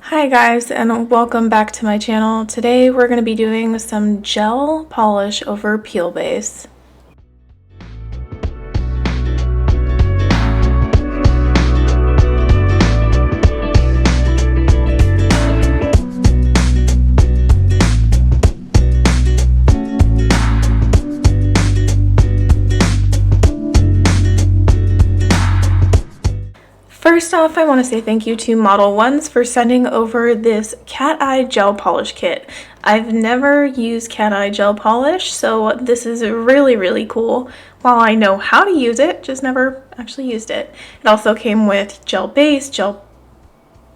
Hi guys, and welcome back to my channel. Today we're going to be doing some gel polish over peel base. First off, I want to say thank you to Modelones for sending over this cat eye gel polish kit. I've never used cat eye gel polish, so this is really cool. While I know how to use it, just never actually used it. It also came with gel base, gel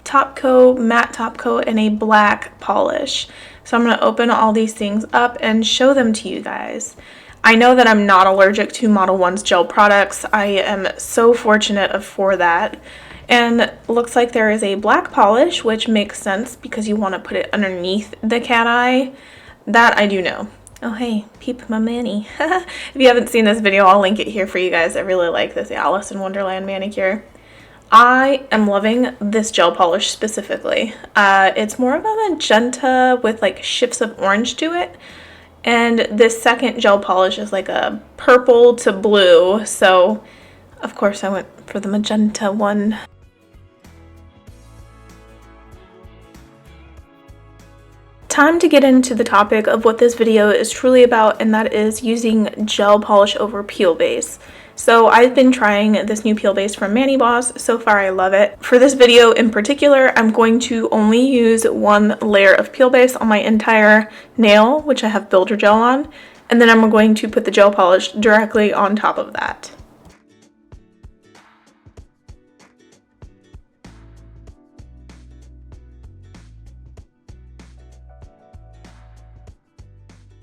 top coat, matte top coat, and a black polish. So I'm going to open all these things up and show them to you guys. I know that I'm not allergic to Modelones gel products. I am so fortunate for that. And looks like there is a black polish, which makes sense because you want to put it underneath the cat eye. That I do know. Oh hey, peep my mani. If you haven't seen this video, I'll link it here for you guys. I really like this Alice in Wonderland manicure. I am loving this gel polish specifically. It's more of a magenta with like shifts of orange to it. And this second gel polish is like a purple to blue. So of course I went for the magenta one. Time to get into the topic of what this video is truly about, and that is using gel polish over peel base. So I've been trying this new peel base from Mani Boss. So far I love it. For this video in particular, I'm going to only use one layer of peel base on my entire nail, which I have builder gel on, and then I'm going to put the gel polish directly on top of that.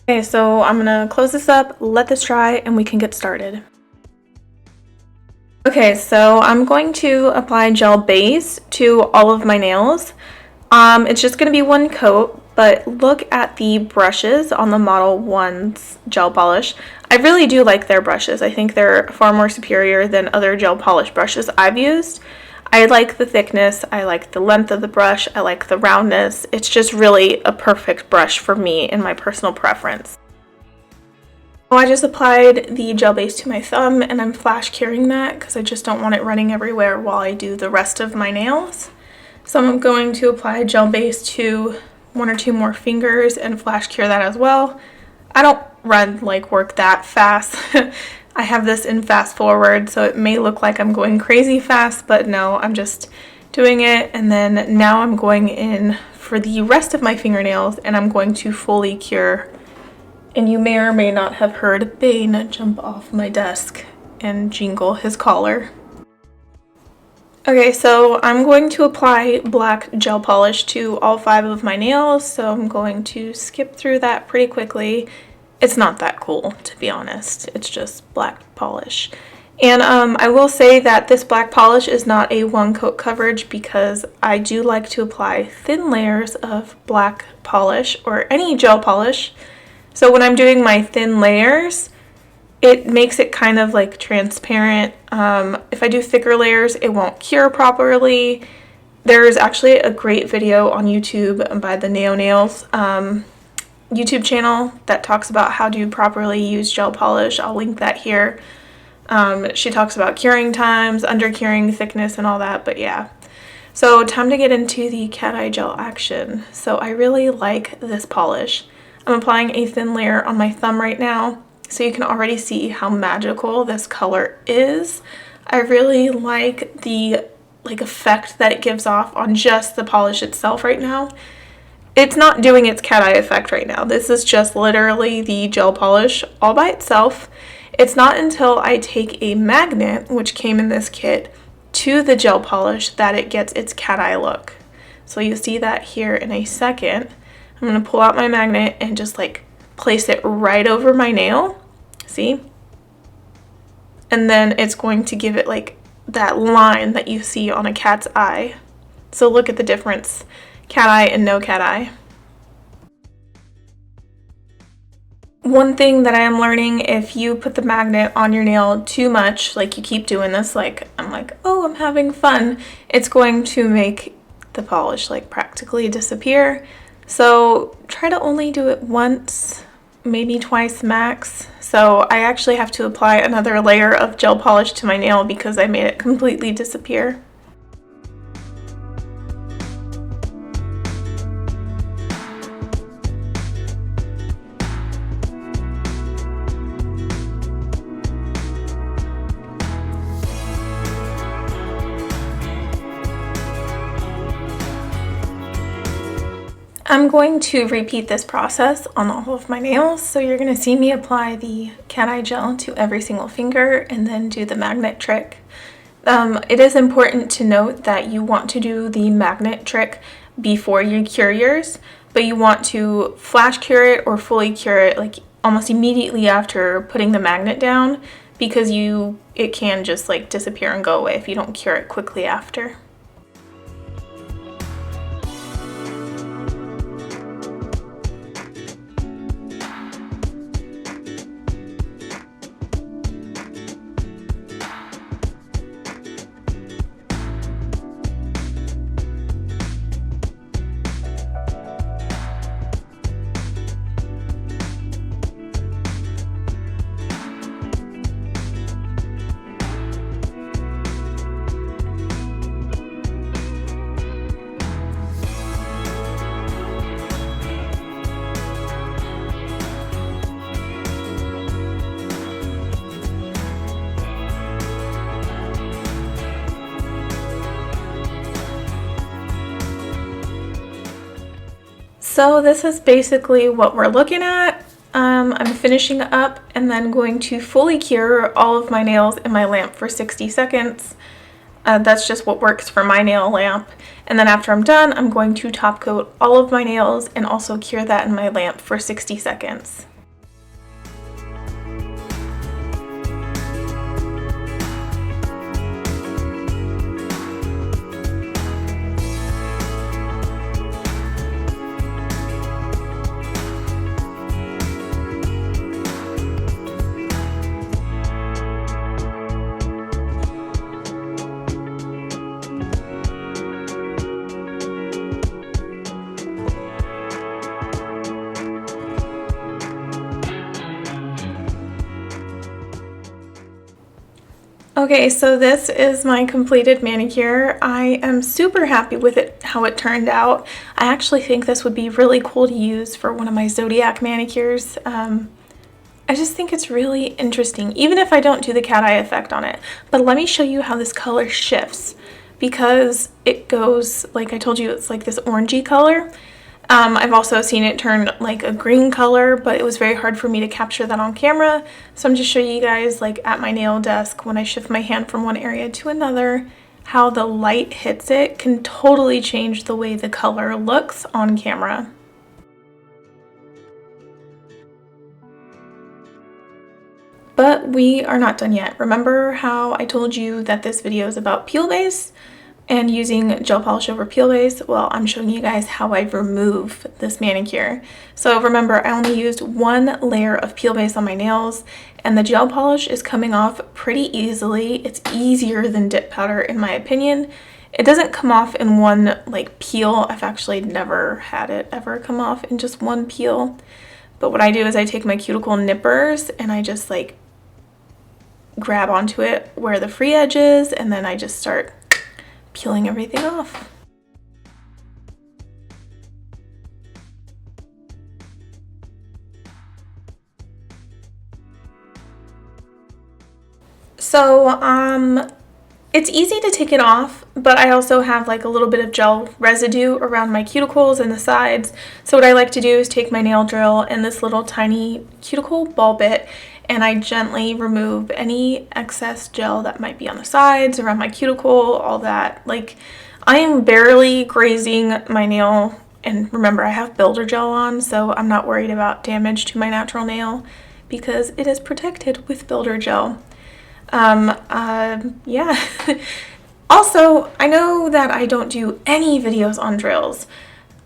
Okay, so I'm gonna close this up, let this dry, and we can get started. Okay, so I'm going to apply gel base to all of my nails. It's just gonna be one coat, but look at the brushes on the Modelones gel polish. I really do like their brushes. I think they're far more superior than other gel polish brushes I've used. I like the thickness, I like the length of the brush, I like the roundness. It's just really a perfect brush for me in my personal preference. So I just applied the gel base to my thumb, and I'm flash curing that because I just don't want it running everywhere while I do the rest of my nails. So I'm going to apply gel base to one or two more fingers and flash cure that as well. I don't work that fast. I have this in fast forward, so it may look like I'm going crazy fast, but no, I'm just doing it. And then now I'm going in for the rest of my fingernails, and I'm going to fully cure. And you may or may not have heard Bane jump off my desk and jingle his collar. Okay, so I'm going to apply black gel polish to all 5 of my nails, so I'm going to skip through that pretty quickly. It's not that cool, to be honest. It's just black polish. And I will say that this black polish is not a one coat coverage because I do like to apply thin layers of black polish or any gel polish. So when I'm doing my thin layers, it makes it kind of like transparent. If I do thicker layers, it won't cure properly. There's actually a great video on YouTube by the Neo Nails YouTube channel that talks about how to properly use gel polish. I'll link that here. She talks about curing times, under curing thickness, and all that, but yeah. So time to get into the cat eye gel action. So I really like this polish. I'm applying a thin layer on my thumb right now, so you can already see how magical this color is. I really like the effect that it gives off on just the polish itself right now. It's not doing its cat eye effect right now. This is just literally the gel polish all by itself. It's not until I take a magnet, which came in this kit, to the gel polish that it gets its cat eye look. So you see that here in a second. I'm going to pull out my magnet and just place it right over my nail. See? And then it's going to give it that line that you see on a cat's eye. So look at the difference. Cat eye and no cat eye. One thing that I am learning, if you put the magnet on your nail too much, you keep doing this, I'm oh, I'm having fun, it's going to make the polish like practically disappear. So try to only do it once, maybe twice max. So I actually have to apply another layer of gel polish to my nail because I made it completely disappear. I'm going to repeat this process on all of my nails, so you're going to see me apply the cat eye gel to every single finger and then do the magnet trick. It is important to note that you want to do the magnet trick before you cure yours, but you want to flash cure it or fully cure it like almost immediately after putting the magnet down, because it can just like disappear and go away if you don't cure it quickly after. So this is basically what we're looking at. I'm finishing up and then going to fully cure all of my nails in my lamp for 60 seconds. That's just what works for my nail lamp. And then after I'm done, I'm going to top coat all of my nails and also cure that in my lamp for 60 seconds. Okay, so this is my completed manicure. I am super happy with it, how it turned out. I actually think this would be really cool to use for one of my Zodiac manicures. I just think it's really interesting, even if I don't do the cat eye effect on it. But let me show you how this color shifts, because it goes, like I told you, it's like this orangey color. I've also seen it turn like a green color, but it was very hard for me to capture that on camera. So I'm just showing you guys like at my nail desk when I shift my hand from one area to another, how the light hits it can totally change the way the color looks on camera. But we are not done yet. Remember how I told you that this video is about peel base and using gel polish over peel base? Well, I'm showing you guys how I remove this manicure. So remember, I only used one layer of peel base on my nails, and the gel polish is coming off pretty easily. It's easier than dip powder in my opinion. It doesn't come off in one like peel. I've actually never had it ever come off in just one peel. But what I do is I take my cuticle nippers and I just like grab onto it where the free edge is, and then I just start peeling everything off. So it's easy to take it off, but I also have like a little bit of gel residue around my cuticles and the sides. So what I like to do is take my nail drill and this little tiny cuticle ball bit, and I gently remove any excess gel that might be on the sides, around my cuticle, all that. Like, I am barely grazing my nail, and remember, I have builder gel on, so I'm not worried about damage to my natural nail because it is protected with builder gel. Yeah. Also, I know that I don't do any videos on drills.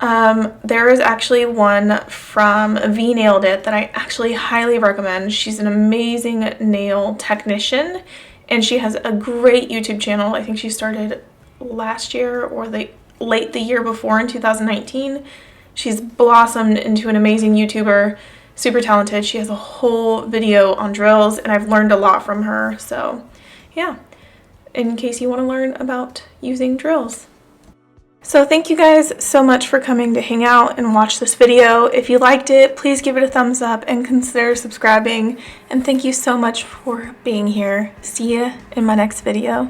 There is actually one from V Nailed It that I actually highly recommend. She's an amazing nail technician, and she has a great YouTube channel. I think she started last year or the late the year before in 2019. She's blossomed into an amazing YouTuber, super talented. She has a whole video on drills, and I've learned a lot from her. So yeah, in case you want to learn about using drills. So thank you guys so much for coming to hang out and watch this video. If you liked it, please give it a thumbs up and consider subscribing. And thank you so much for being here. See you in my next video.